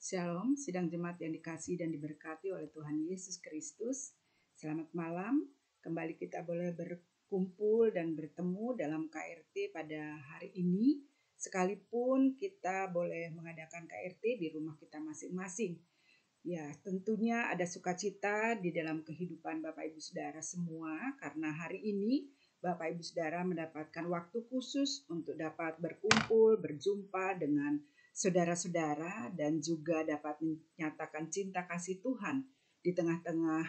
Shalom, sidang jemaat yang dikasihi dan diberkati oleh Tuhan Yesus Kristus. Selamat malam, kembali kita boleh berkumpul dan bertemu dalam KRT pada hari ini. Sekalipun kita boleh mengadakan KRT di rumah kita masing-masing. Ya, tentunya ada sukacita di dalam kehidupan Bapak Ibu Saudara semua, karena hari ini Bapak Ibu Saudara mendapatkan waktu khusus untuk dapat berkumpul, berjumpa dengan saudara-saudara, dan juga dapat menyatakan cinta kasih Tuhan di tengah-tengah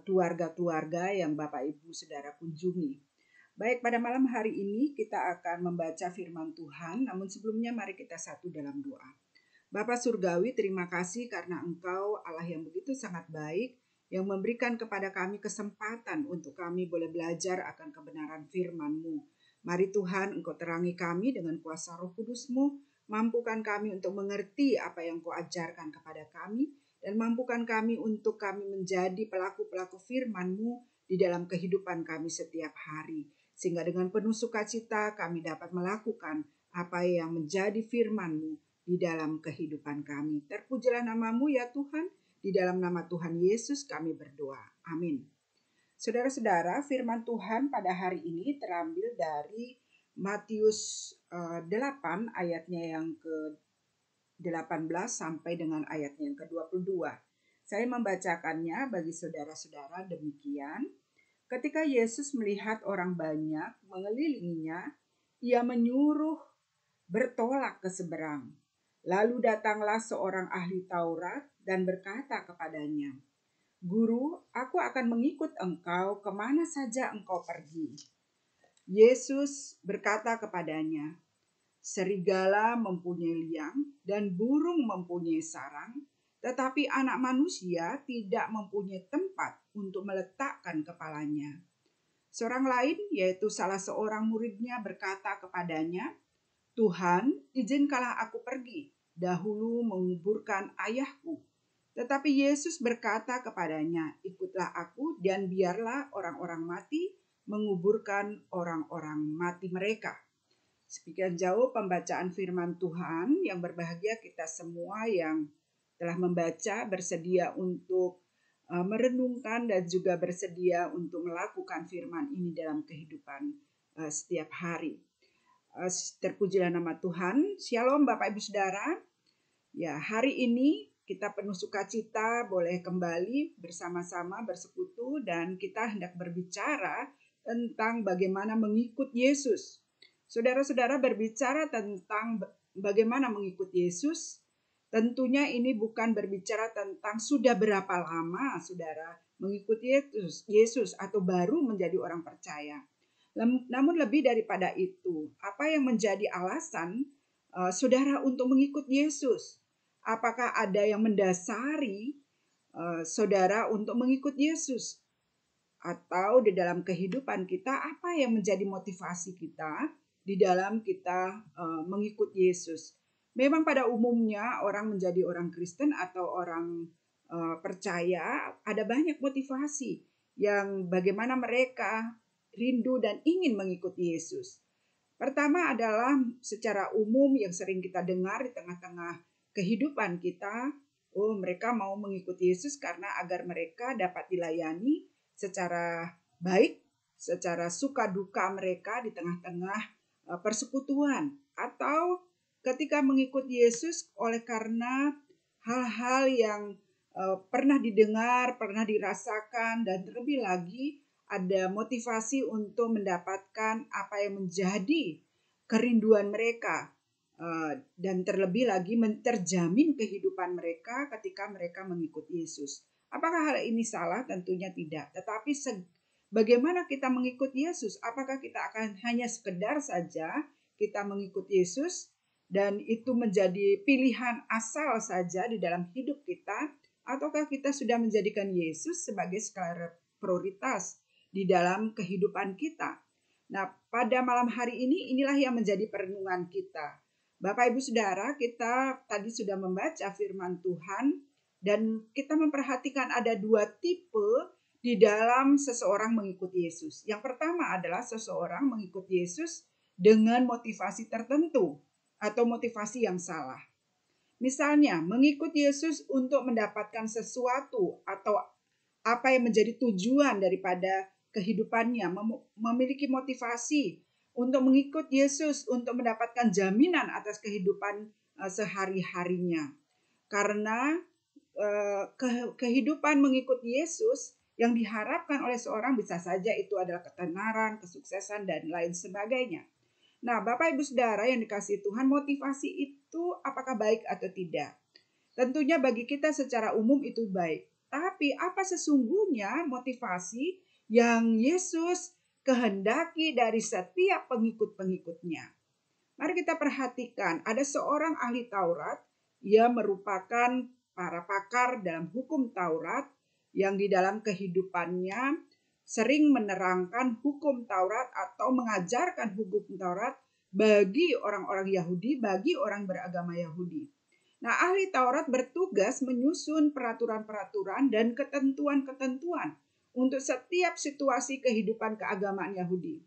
keluarga-keluarga yang Bapak Ibu Saudara kunjungi. Baik, pada malam hari ini kita akan membaca firman Tuhan, namun sebelumnya mari kita satu dalam doa. Bapa Surgawi, terima kasih karena Engkau Allah yang begitu sangat baik, yang memberikan kepada kami kesempatan untuk kami boleh belajar akan kebenaran firman-Mu. Mari Tuhan, Engkau terangi kami dengan kuasa Roh Kudus-Mu, mampukan kami untuk mengerti apa yang Kau ajarkan kepada kami, dan mampukan kami untuk kami menjadi pelaku-pelaku firman-Mu di dalam kehidupan kami setiap hari. Sehingga dengan penuh sukacita kami dapat melakukan apa yang menjadi firman-Mu di dalam kehidupan kami. Terpujilah nama-Mu ya Tuhan, di dalam nama Tuhan Yesus kami berdoa. Amin. Saudara-saudara, firman Tuhan pada hari ini terambil dari Matius 8 ayatnya yang ke-18 sampai dengan ayatnya yang ke-22. Saya membacakannya bagi saudara-saudara demikian. Ketika Yesus melihat orang banyak mengelilinginya, ia menyuruh bertolak ke seberang. Lalu datanglah seorang ahli Taurat dan berkata kepadanya, "Guru, aku akan mengikut engkau kemana saja engkau pergi." Yesus berkata kepadanya, "Serigala mempunyai liang dan burung mempunyai sarang, tetapi anak manusia tidak mempunyai tempat untuk meletakkan kepalanya." Seorang lain, yaitu salah seorang muridnya, berkata kepadanya, "Tuhan, izinkanlah aku pergi dahulu menguburkan ayahku." Tetapi Yesus berkata kepadanya, "Ikutlah aku dan biarlah orang-orang mati menguburkan orang-orang mati mereka." Sekian jauh pembacaan firman Tuhan. Yang berbahagia kita semua yang telah membaca, bersedia untuk merenungkan dan juga bersedia untuk melakukan firman ini dalam kehidupan setiap hari. Terpujilah nama Tuhan. Shalom Bapak Ibu Saudara. Ya, hari ini kita penuh sukacita boleh kembali bersama-sama bersekutu, dan kita hendak berbicara tentang bagaimana mengikut Yesus. Saudara-saudara, berbicara tentang bagaimana mengikut Yesus, tentunya ini bukan berbicara tentang sudah berapa lama saudara mengikuti Yesus atau baru menjadi orang percaya. Namun lebih daripada itu, apa yang menjadi alasan saudara untuk mengikut Yesus? Apakah ada yang mendasari saudara untuk mengikut Yesus? Atau di dalam kehidupan kita, apa yang menjadi motivasi kita di dalam kita mengikut Yesus? Memang pada umumnya orang menjadi orang Kristen atau orang percaya, ada banyak motivasi yang bagaimana mereka rindu dan ingin mengikuti Yesus. Pertama adalah secara umum yang sering kita dengar di tengah-tengah kehidupan kita, mereka mau mengikuti Yesus karena agar mereka dapat dilayani secara baik, secara suka duka mereka di tengah-tengah persekutuan, atau ketika mengikuti Yesus oleh karena hal-hal yang pernah didengar, pernah dirasakan, dan terlebih lagi ada motivasi untuk mendapatkan apa yang menjadi kerinduan mereka, dan terlebih lagi terjamin kehidupan mereka ketika mereka mengikuti Yesus. Apakah hal ini salah? Tentunya tidak. Tetapi bagaimana kita mengikuti Yesus? Apakah kita akan hanya sekedar saja kita mengikuti Yesus dan itu menjadi pilihan asal saja di dalam hidup kita, ataukah kita sudah menjadikan Yesus sebagai skala prioritas di dalam kehidupan kita? Nah, pada malam hari ini inilah yang menjadi perenungan kita. Bapak Ibu Saudara, kita tadi sudah membaca firman Tuhan dan kita memperhatikan ada dua tipe di dalam seseorang mengikuti Yesus. Yang pertama adalah seseorang mengikuti Yesus dengan motivasi tertentu atau motivasi yang salah. Misalnya, mengikut Yesus untuk mendapatkan sesuatu atau apa yang menjadi tujuan daripada kehidupannya, memiliki motivasi untuk mengikut Yesus untuk mendapatkan jaminan atas kehidupan sehari-harinya. Karena kehidupan mengikut Yesus yang diharapkan oleh seorang bisa saja itu adalah ketenaran, kesuksesan, dan lain sebagainya. Nah, Bapak Ibu Saudara yang dikasihi Tuhan, motivasi itu apakah baik atau tidak? Tentunya bagi kita secara umum itu baik. Tapi apa sesungguhnya motivasi yang Yesus kehendaki dari setiap pengikut-pengikutnya? Mari kita perhatikan, ada seorang ahli Taurat, ia merupakan para pakar dalam hukum Taurat yang di dalam kehidupannya sering menerangkan hukum Taurat atau mengajarkan hukum Taurat bagi orang-orang Yahudi, bagi orang beragama Yahudi. Nah, ahli Taurat bertugas menyusun peraturan-peraturan dan ketentuan-ketentuan untuk setiap situasi kehidupan keagamaan Yahudi.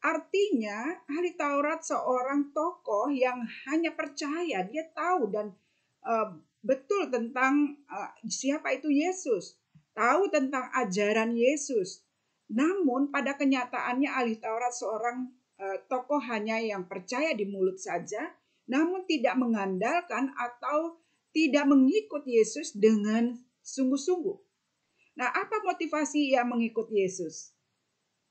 Artinya, ahli Taurat seorang tokoh yang hanya percaya, dia tahu dan betul tentang siapa itu Yesus, tahu tentang ajaran Yesus. Namun pada kenyataannya ahli Taurat seorang tokoh hanya yang percaya di mulut saja, namun tidak mengandalkan atau tidak mengikut Yesus dengan sungguh-sungguh. Nah, apa motivasi ia mengikut Yesus?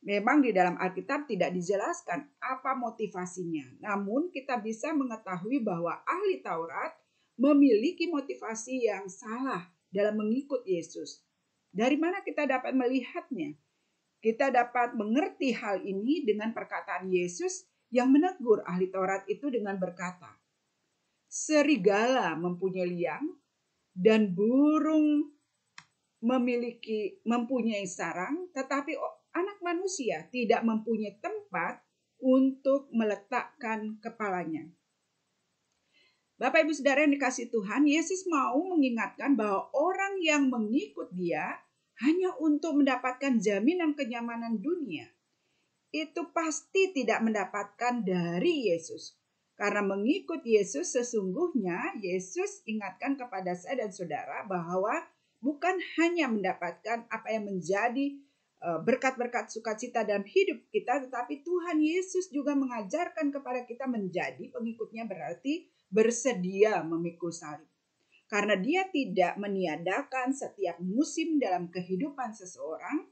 Memang di dalam Alkitab tidak dijelaskan apa motivasinya. Namun kita bisa mengetahui bahwa ahli Taurat memiliki motivasi yang salah dalam mengikut Yesus. Dari mana kita dapat melihatnya? Kita dapat mengerti hal ini dengan perkataan Yesus yang menegur ahli Taurat itu dengan berkata, "Serigala mempunyai liang dan burung mempunyai sarang, tetapi Anak Manusia tidak mempunyai tempat untuk meletakkan kepalanya." Bapak Ibu Saudara yang dikasihi Tuhan, Yesus mau mengingatkan bahwa orang yang mengikut Dia hanya untuk mendapatkan jaminan kenyamanan dunia, itu pasti tidak mendapatkan dari Yesus. Karena mengikut Yesus sesungguhnya Yesus ingatkan kepada saya dan saudara bahwa bukan hanya mendapatkan apa yang menjadi berkat-berkat sukacita dalam hidup kita, tetapi Tuhan Yesus juga mengajarkan kepada kita menjadi pengikutnya, berarti bersedia memikul salib. Karena Dia tidak meniadakan setiap musim dalam kehidupan seseorang,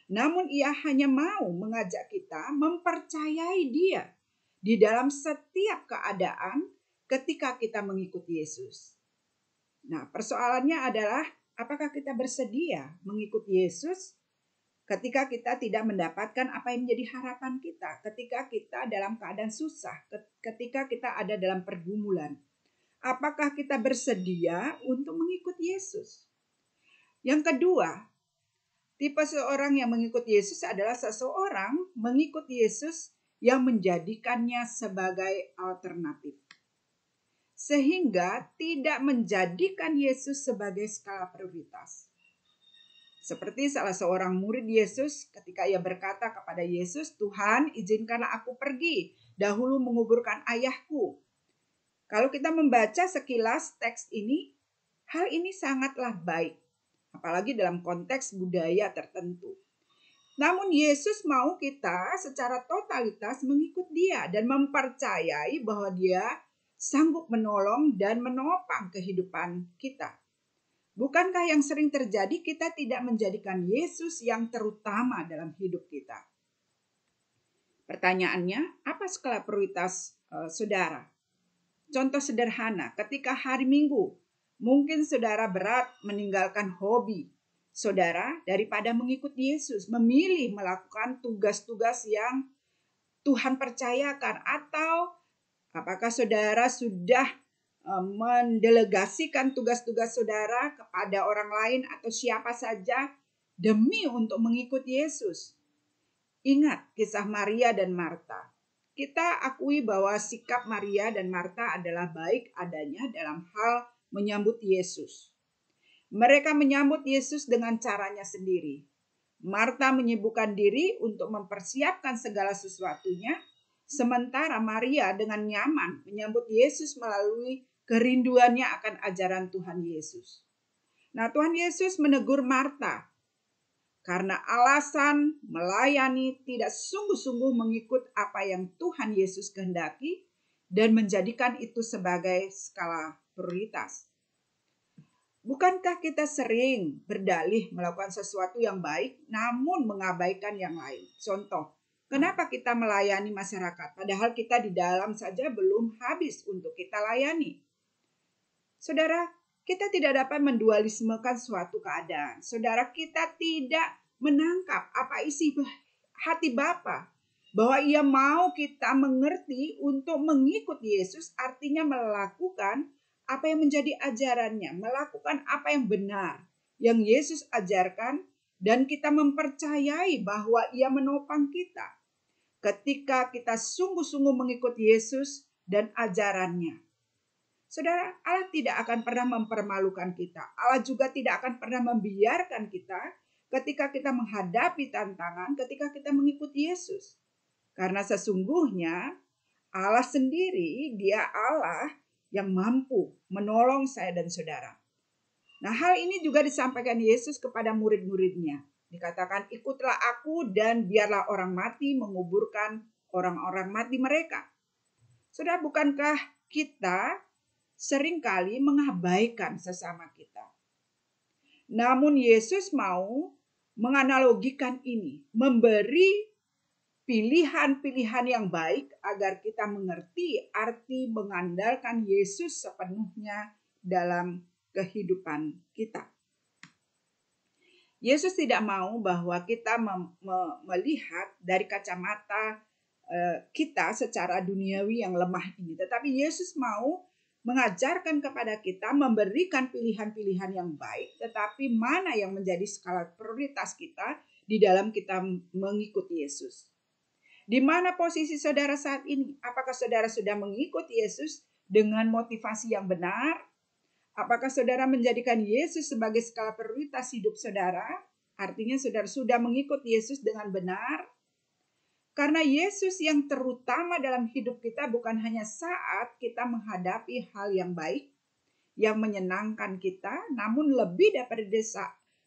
namun Ia hanya mau mengajak kita mempercayai Dia di dalam setiap keadaan ketika kita mengikuti Yesus. Nah, persoalannya adalah apakah kita bersedia mengikuti Yesus ketika kita tidak mendapatkan apa yang menjadi harapan kita, ketika kita dalam keadaan susah, ketika kita ada dalam pergumulan. Apakah kita bersedia untuk mengikuti Yesus? Yang kedua, tipe seorang yang mengikut Yesus adalah seseorang mengikut Yesus yang menjadikannya sebagai alternatif, sehingga tidak menjadikan Yesus sebagai skala prioritas. Seperti salah seorang murid Yesus ketika ia berkata kepada Yesus, "Tuhan, izinkanlah aku pergi dahulu menguburkan ayahku." Kalau kita membaca sekilas teks ini, hal ini sangatlah baik, apalagi dalam konteks budaya tertentu. Namun Yesus mau kita secara totalitas mengikut Dia dan mempercayai bahwa Dia sanggup menolong dan menopang kehidupan kita. Bukankah yang sering terjadi kita tidak menjadikan Yesus yang terutama dalam hidup kita? Pertanyaannya, apa skala prioritas saudara? Contoh sederhana, ketika hari Minggu, mungkin saudara berat meninggalkan hobi saudara daripada mengikuti Yesus, memilih melakukan tugas-tugas yang Tuhan percayakan, atau apakah saudara sudah mendelegasikan tugas-tugas saudara kepada orang lain atau siapa saja demi untuk mengikuti Yesus? Ingat kisah Maria dan Marta. Kita akui bahwa sikap Maria dan Marta adalah baik adanya dalam hal menyambut Yesus. Mereka menyambut Yesus dengan caranya sendiri. Marta menyibukkan diri untuk mempersiapkan segala sesuatunya, sementara Maria dengan nyaman menyambut Yesus melalui kerinduannya akan ajaran Tuhan Yesus. Nah, Tuhan Yesus menegur Marta karena alasan melayani tidak sungguh-sungguh mengikut apa yang Tuhan Yesus kehendaki dan menjadikan itu sebagai skala prioritas. Bukankah kita sering berdalih melakukan sesuatu yang baik namun mengabaikan yang lain? Contoh, kenapa kita melayani masyarakat padahal kita di dalam saja belum habis untuk kita layani? Saudara, kita tidak dapat mendualismekan suatu keadaan. Saudara, kita tidak menangkap apa isi hati Bapa, bahwa ia mau kita mengerti untuk mengikut Yesus, artinya melakukan apa yang menjadi ajarannya, melakukan apa yang benar yang Yesus ajarkan, dan kita mempercayai bahwa ia menopang kita ketika kita sungguh-sungguh mengikut Yesus dan ajarannya. Saudara, Allah tidak akan pernah mempermalukan kita. Allah juga tidak akan pernah membiarkan kita ketika kita menghadapi tantangan, ketika kita mengikuti Yesus. Karena sesungguhnya Allah sendiri, dia Allah yang mampu menolong saya dan saudara. Nah, hal ini juga disampaikan Yesus kepada murid-muridnya. Dikatakan, ikutlah aku dan biarlah orang mati menguburkan orang-orang mati mereka. Saudara, bukankah kita seringkali mengabaikan sesama kita? Namun Yesus mau menganalogikan ini, memberi pilihan-pilihan yang baik agar kita mengerti arti mengandalkan Yesus sepenuhnya dalam kehidupan kita. Yesus tidak mau bahwa kita melihat dari kacamata kita secara duniawi yang lemah ini, tetapi Yesus mau mengajarkan kepada kita, memberikan pilihan-pilihan yang baik, tetapi mana yang menjadi skala prioritas kita di dalam kita mengikuti Yesus. Di mana posisi saudara saat ini? Apakah saudara sudah mengikuti Yesus dengan motivasi yang benar? Apakah saudara menjadikan Yesus sebagai skala prioritas hidup saudara? Artinya saudara sudah mengikuti Yesus dengan benar? Karena Yesus yang terutama dalam hidup kita bukan hanya saat kita menghadapi hal yang baik, yang menyenangkan kita, namun lebih daripada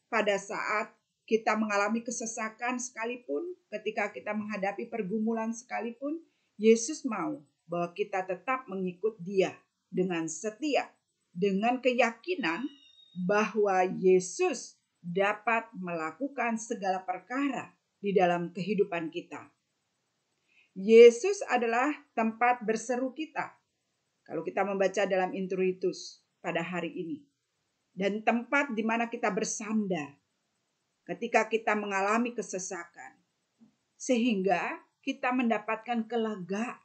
pada saat kita mengalami kesesakan sekalipun, ketika kita menghadapi pergumulan sekalipun, Yesus mau bahwa kita tetap mengikut Dia dengan setia, dengan keyakinan bahwa Yesus dapat melakukan segala perkara di dalam kehidupan kita. Yesus adalah tempat berseru kita. Kalau kita membaca dalam Introitus pada hari ini. Dan tempat di mana kita bersandar ketika kita mengalami kesesakan. Sehingga kita mendapatkan kelegaan.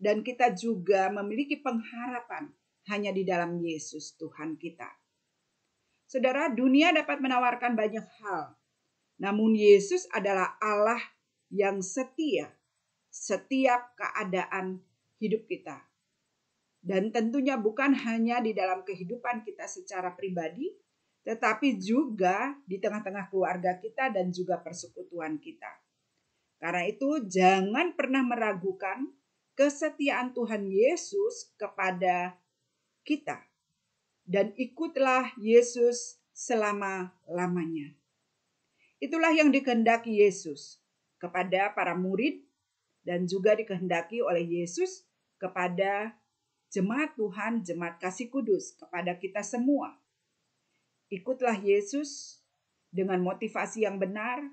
Dan kita juga memiliki pengharapan hanya di dalam Yesus Tuhan kita. Saudara, dunia dapat menawarkan banyak hal. Namun Yesus adalah Allah yang setia setiap keadaan hidup kita. Dan tentunya bukan hanya di dalam kehidupan kita secara pribadi, tetapi juga di tengah-tengah keluarga kita dan juga persekutuan kita. Karena itu jangan pernah meragukan kesetiaan Tuhan Yesus kepada kita. Dan ikutlah Yesus selama-lamanya. Itulah yang dikehendaki Yesus kepada para murid dan juga dikehendaki oleh Yesus kepada jemaat Tuhan, jemaat kasih kudus, kepada kita semua. Ikutlah Yesus dengan motivasi yang benar.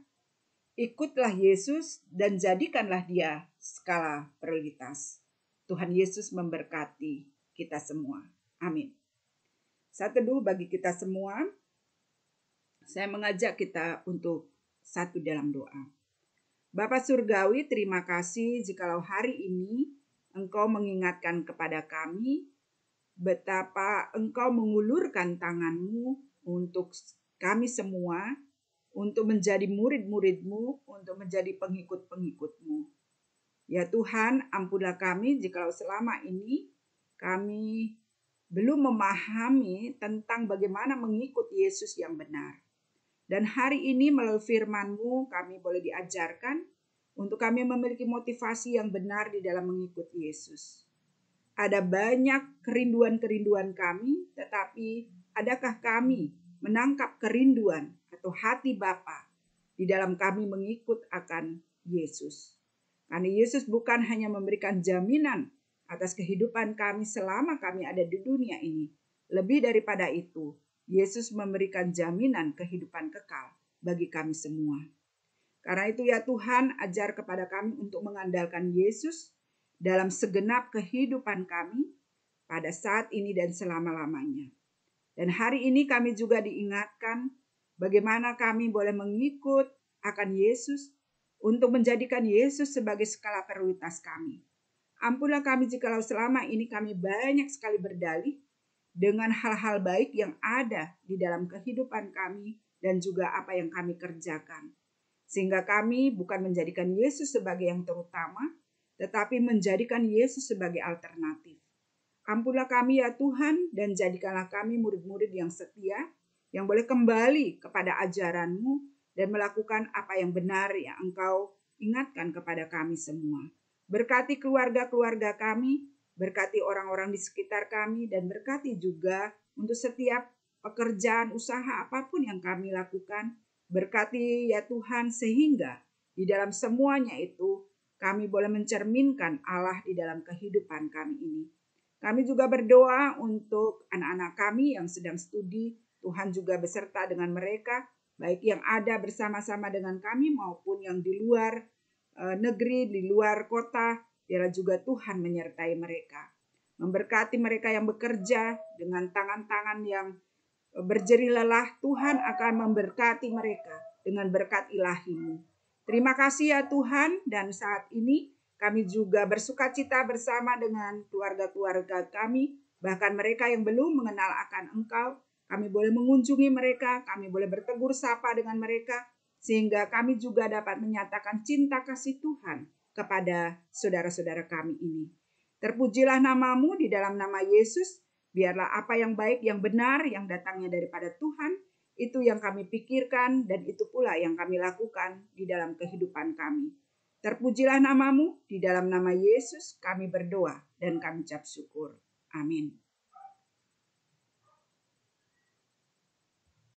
Ikutlah Yesus dan jadikanlah Dia skala prioritas. Tuhan Yesus memberkati kita semua. Amin. Saat teduh bagi kita semua, saya mengajak kita untuk satu dalam doa. Bapa Surgawi, terima kasih jikalau hari ini Engkau mengingatkan kepada kami betapa Engkau mengulurkan tangan-Mu untuk kami semua, untuk menjadi murid-murid-Mu, untuk menjadi pengikut-pengikut-Mu. Ya Tuhan, ampunlah kami jikalau selama ini kami belum memahami tentang bagaimana mengikuti Yesus yang benar. Dan hari ini melalui firman-Mu kami boleh diajarkan untuk kami memiliki motivasi yang benar di dalam mengikuti Yesus. ada banyak kerinduan-kerinduan kami, tetapi adakah kami menangkap kerinduan atau hati Bapa di dalam kami mengikut akan Yesus? Karena Yesus bukan hanya memberikan jaminan atas kehidupan kami selama kami ada di dunia ini. Lebih daripada itu, Yesus memberikan jaminan kehidupan kekal bagi kami semua. Karena itu ya Tuhan, ajar kepada kami untuk mengandalkan Yesus dalam segenap kehidupan kami pada saat ini dan selama-lamanya. Dan hari ini kami juga diingatkan bagaimana kami boleh mengikut akan Yesus untuk menjadikan Yesus sebagai skala prioritas kami. Ampunlah kami jikalau selama ini kami banyak sekali berdalih dengan hal-hal baik yang ada di dalam kehidupan kami dan juga apa yang kami kerjakan. Sehingga kami bukan menjadikan Yesus sebagai yang terutama, tetapi menjadikan Yesus sebagai alternatif. Ampunlah kami ya Tuhan, dan jadikanlah kami murid-murid yang setia, yang boleh kembali kepada ajaran-Mu dan melakukan apa yang benar yang Engkau ingatkan kepada kami semua. Berkati keluarga-keluarga kami, berkati orang-orang di sekitar kami, dan berkati juga untuk setiap pekerjaan usaha apapun yang kami lakukan. Berkati ya Tuhan, sehingga di dalam semuanya itu kami boleh mencerminkan Allah di dalam kehidupan kami ini. Kami juga berdoa untuk anak-anak kami yang sedang studi. Tuhan juga beserta dengan mereka, baik yang ada bersama-sama dengan kami maupun yang di luar negeri, di luar kota. Biarlah juga Tuhan menyertai mereka. Memberkati mereka yang bekerja dengan tangan-tangan yang berjerih lelah. Tuhan akan memberkati mereka dengan berkat ilahi-Mu. Terima kasih ya Tuhan, dan saat ini kami juga bersukacita bersama dengan keluarga-keluarga kami, bahkan mereka yang belum mengenal akan Engkau. Kami boleh mengunjungi mereka, kami boleh bertegur sapa dengan mereka, sehingga kami juga dapat menyatakan cinta kasih Tuhan kepada saudara-saudara kami ini. Terpujilah nama-Mu di dalam nama Yesus. Biarlah apa yang baik, yang benar, yang datangnya daripada Tuhan, itu yang kami pikirkan dan itu pula yang kami lakukan di dalam kehidupan kami. Terpujilah nama-Mu, di dalam nama Yesus kami berdoa dan kami ucap syukur. Amin.